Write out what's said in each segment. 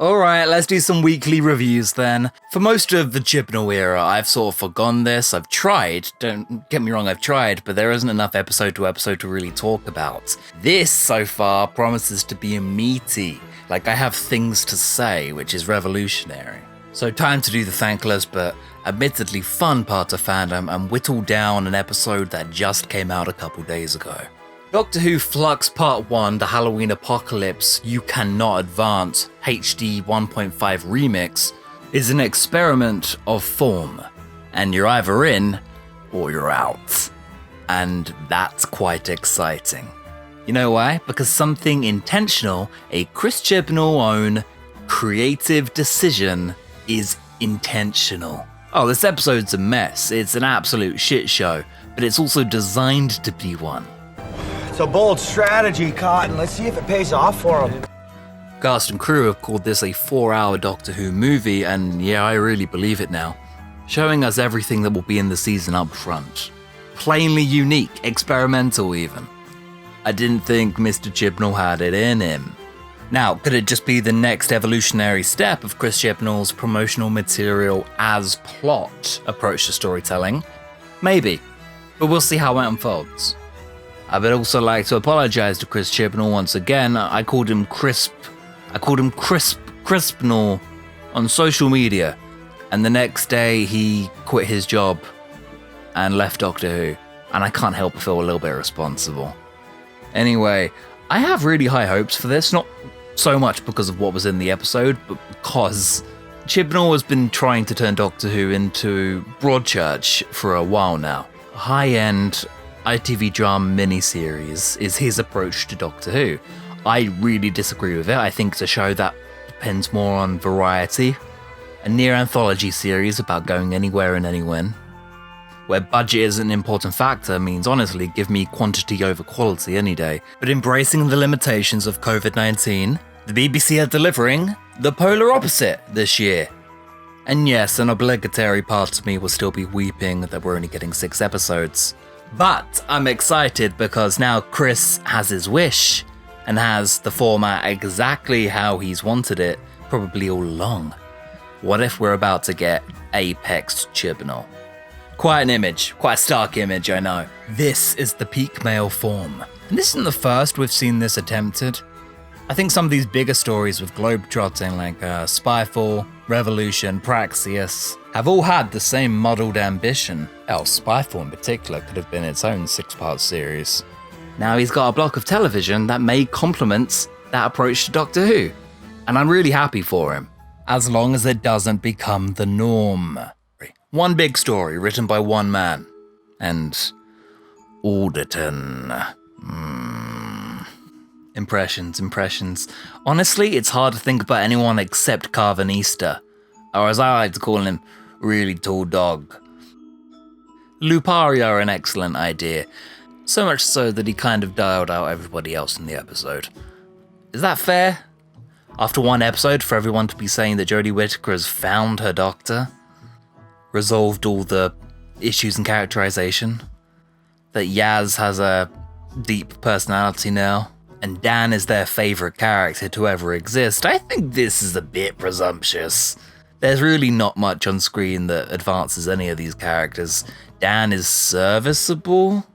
Alright, let's do some weekly reviews then. For most of the Chibnall era, I've sort of forgone this. I've tried, don't get me wrong, I've tried, but there isn't enough episode to really talk about. This, so far, promises to be meaty. Like, I have things to say, which is revolutionary. So time to do the thankless but admittedly fun part of fandom and whittle down an episode that just came out a couple days ago. Doctor Who Flux Part 1, The Halloween Apocalypse You Cannot Advance HD 1.5 Remix is an experiment of form, and you're either in or you're out. And that's quite exciting. You know why? Because something intentional, a Chris Chibnall-owned creative decision, is intentional. Oh, this episode's a mess. It's an absolute shit show, but it's also designed to be one. It's a bold strategy, Cotton. Let's see if it pays off for him. Cast and crew have called this a 4-hour Doctor Who movie, and yeah, I really believe it now. Showing us everything that will be in the season up front. Plainly unique, experimental even. I didn't think Mr. Chibnall had it in him. Now, could it just be the next evolutionary step of Chris Chibnall's promotional material as plot approach to storytelling? Maybe, but we'll see how it unfolds. I would also like to apologize to Chris Chibnall once again. I called him Crispnall on social media, and the next day he quit his job and left Doctor Who, and I can't help but feel a little bit responsible. Anyway, I have really high hopes for this, not so much because of what was in the episode, but because Chibnall has been trying to turn Doctor Who into Broadchurch for a while now. High-end ITV drama miniseries is his approach to Doctor Who. I really disagree with it. I think it's a show that depends more on variety. A near anthology series about going anywhere and anywhen, where budget is an important factor, means honestly give me quantity over quality any day. But embracing the limitations of COVID-19, the BBC are delivering the polar opposite this year. And yes, an obligatory part of me will still be weeping that we're only getting 6 episodes. But I'm excited because now Chris has his wish and has the format exactly how he's wanted it, probably all along. What if we're about to get Apex Chibnall? Quite an image, quite a stark image, I know. This is the peak male form. And this isn't the first we've seen this attempted. I think some of these bigger stories with globetrotting like Spyfall, Revolution, Praxeus have all had the same muddled ambition. Spyfall in particular could have been its own 6-part series. Now he's got a block of television that may complement that approach to Doctor Who. And I'm really happy for him, as long as it doesn't become the norm. One big story written by one man. And Alderton. Impressions. Honestly, it's hard to think about anyone except Carvin Easter, or as I like to call him, really tall dog. Luparia are an excellent idea, so much so that he kind of dialed out everybody else in the episode. Is that fair? After one episode, for everyone to be saying that Jodie Whittaker has found her doctor, resolved all the issues in characterization, that Yaz has a deep personality now, and Dan is their favourite character to ever exist, I think this is a bit presumptuous. There's really not much on screen that advances any of these characters. Dan is serviceable.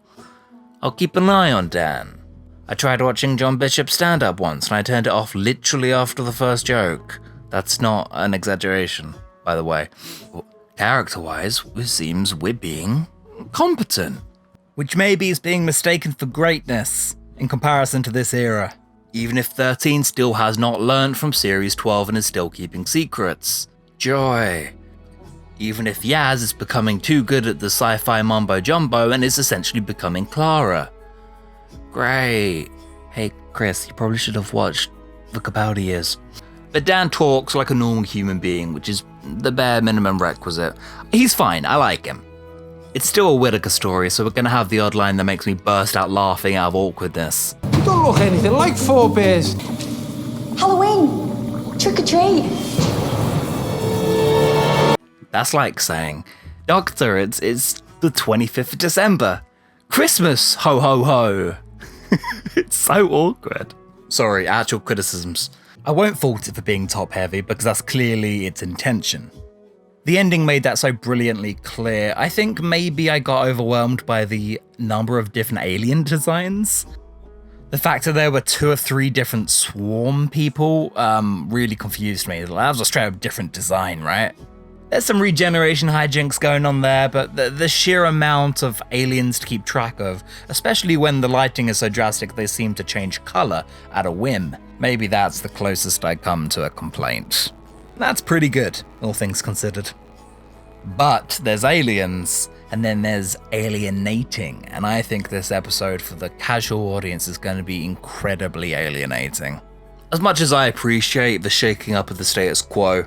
I'll keep an eye on Dan. I tried watching John Bishop stand up once and I turned it off literally after the first joke. That's not an exaggeration, by the way. Character-wise, it seems we're being competent, which maybe is being mistaken for greatness in comparison to this era. Even if 13 still has not learned from Series 12 and is still keeping secrets. Joy. Even if Yaz is becoming too good at the sci-fi mumbo-jumbo and is essentially becoming Clara. Great. Hey Chris, you probably should have watched The Capaldi Years. But Dan talks like a normal human being, which is the bare minimum requisite. He's fine, I like him. It's still a Whittaker story, so we're gonna have the odd line that makes me burst out laughing out of awkwardness. You don't look anything like Four Bears. Halloween! Trick or treat! That's like saying, Doctor, it's the 25th of December. Christmas, ho ho ho. It's so awkward. Sorry, actual criticisms. I won't fault it for being top heavy because that's clearly its intention. The ending made that so brilliantly clear. I think maybe I got overwhelmed by the number of different alien designs. The fact that there were 2 or 3 different swarm people really confused me. That was a straight up different design, right? There's some regeneration hijinks going on there, but the sheer amount of aliens to keep track of, especially when the lighting is so drastic they seem to change colour at a whim, maybe that's the closest I come to a complaint. That's pretty good, all things considered. But there's aliens, and then there's alienating, and I think this episode for the casual audience is going to be incredibly alienating. As much as I appreciate the shaking up of the status quo,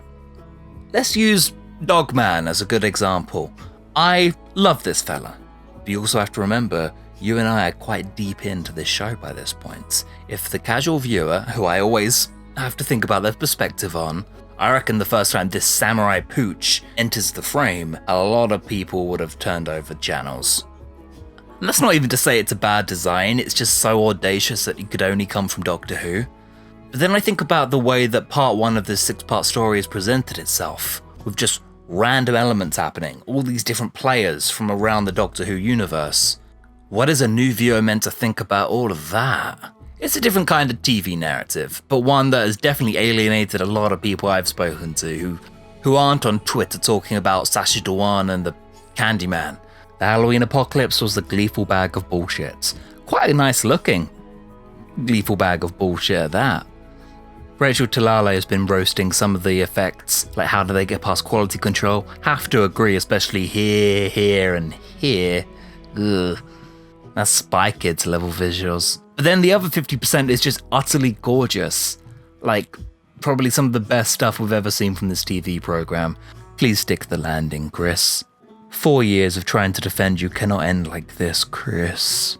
let's use Dogman as a good example. I love this fella, but you also have to remember, you and I are quite deep into this show by this point. If the casual viewer, who I always have to think about their perspective on, I reckon the first time this samurai pooch enters the frame, a lot of people would have turned over channels. And that's not even to say it's a bad design, it's just so audacious that it could only come from Doctor Who. But then I think about the way that part 1 of this 6-part story has presented itself, with just random elements happening, all these different players from around the Doctor Who universe. What is a new viewer meant to think about all of that? It's a different kind of TV narrative, but one that has definitely alienated a lot of people I've spoken to who aren't on Twitter talking about Sacha Dhawan and the Candyman. The Halloween Apocalypse was the gleeful bag of bullshit. Quite a nice looking gleeful bag of bullshit, that. Rachel Talale has been roasting some of the effects, like how do they get past quality control? Have to agree, especially here, and here. Ugh. That's Spy Kids level visuals. But then the other 50% is just utterly gorgeous. Like, probably some of the best stuff we've ever seen from this TV program. Please stick the landing, Chris. 4 years of trying to defend you cannot end like this, Chris.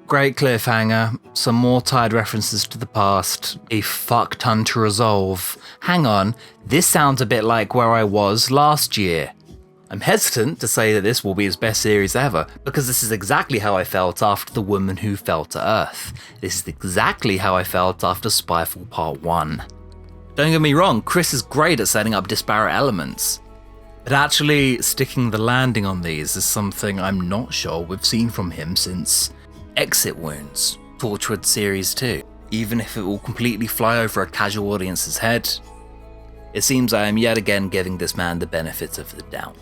Great cliffhanger, some more tired references to the past, a fuck ton to resolve. Hang on, this sounds a bit like where I was last year. I'm hesitant to say that this will be his best series ever, because this is exactly how I felt after The Woman Who Fell to Earth. This is exactly how I felt after Spyfall Part 1. Don't get me wrong, Chris is great at setting up disparate elements, but actually sticking the landing on these is something I'm not sure we've seen from him since Exit Wounds, Torchwood Series 2. Even if it will completely fly over a casual audience's head, it seems I am yet again giving this man the benefit of the doubt.